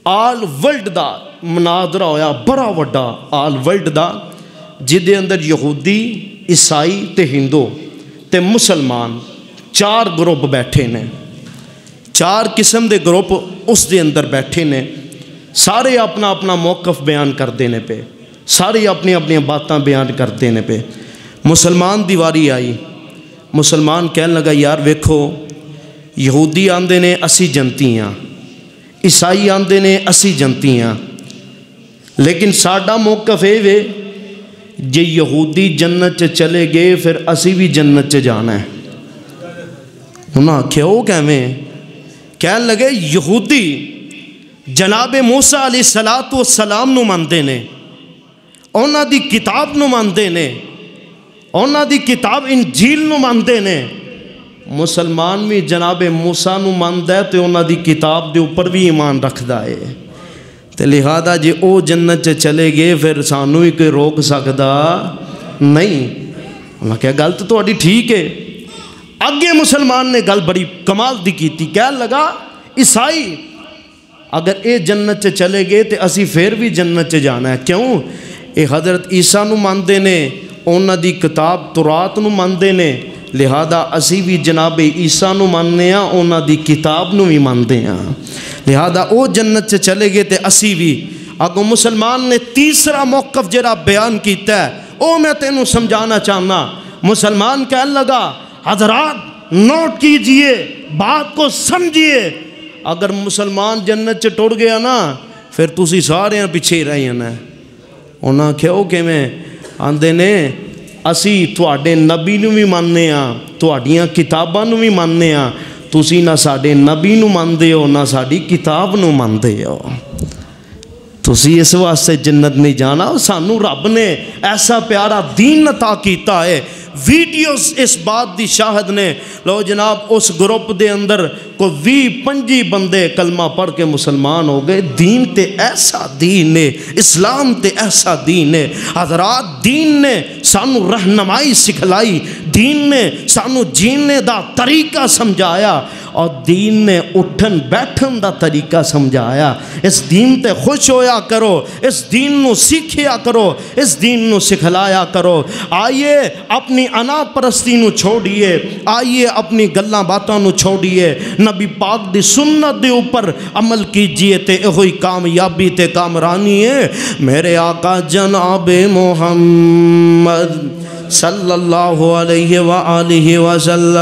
all world the مناظرہ ہویا بڑا وڈا آل ورلڈ دا جدے اندر یہودی عیسائی تے ہندو تے مسلمان 4 گروپ بیٹھے نے 4 قسم دے گروپ اس دے اندر بیٹھے نے سارے اپنا اپنا موقف بیان کر دینے پہ سارے اپنی اپنی باتاں بیان کر دینے پہ مسلمان دیواری آئی مسلمان کہنے لگا یار ویکھو یہودی آندے نے اسی جنتی ہیں عیسائی آندے نے اسی جنتی ہیں لیکن ساڈا موقف ہے جے یہودی جنت چلے گئے پھر اسی بھی جنت جانا ہے انہاں آکھیا وہ کیویں کہنے لگے یہودی جناب موسیٰ علیہ السلام نو ماندے نے انہاں دی کتاب نو ماندے نے انہاں دی کتاب انجیل نو ماندے نے مسلمان بھی جناب موسیٰ نو ماندا ہے تے انہاں دی کتاب دے اوپر بھی ایمان رکھدا ہے تے لہذا جے او جنت چلے گئے پھر سانو ہی کوئی روک سکدا نہیں انہاں کہا گل تو تہاڈی ٹھیک ہے اگے مسلمان نے گل بڑی کمال دی کیتی کہنے لگا عیسائی اگر اے جنت چلے گئے تے اسی پھر بھی جنت جانا ہے کیوں اے حضرت عیسیٰ نو ماندے نے انہاں دی کتاب تورات نو ماندے نے لہذا اسی بھی جناب عیسیٰ نو ماننے ہیں انہاں دی کتاب نو بھی ماندے ہیں لہذا او جنت سے چلے گئے تے اسی بھی اگو مسلمان نے تیسرا موقف جڑا بیان کیتا ہے او میں تینوں سمجھانا چاہنا مسلمان کہنے لگا حضرات نوٹ کیجئے بات کو سمجھئے اگر مسلمان جنت سے ٹوڑ گیا نا پھر تسی سارے پیچھے رہے ہیں نا انہاں کہو کہ میں آندے نے اسی تواڈے نبی نو بھی ماننے ہاں تواڈیاں کتاباں نو بھی ماننے ہاں تسی نہ ساڈے نبی نو ماندے ہو نہ ساڈی کتاب نو ماندے ہو تسی اس واسطے جنت نہیں جانا سانو رب نے ایسا پیارا دین عطا کیتا ہے ویڈیوز اس بات دی شاہد نے لو جناب اس گروپ دے اندر کو 20-25 بندے کلمہ پڑھ کے مسلمان ہو گئے دین تے ایسا دین ہے اسلام تے ایسا دین ہے حضرات دین نے سانو رہنمائی سکھلائی دین نے سانو جینے دا طریقہ سمجھایا اور دین نے اٹھن بیٹھن دا طریقہ سمجھایا اس دین تے خوش ہویا کرو اس دین نو سیکھیا کرو اس دین نو سکھلایا کرو آئیے اپنی انا پرستی نو چھوڑیے آئیے اپنی گلاں باتاں نو چھوڑیے نبی پاک دی سنت دے اوپر عمل کیجئے تے ہوئی کامیابی تے کامرانی ہے میرے آقا جناب محمد صلی اللہ علیہ وآلہ وسلم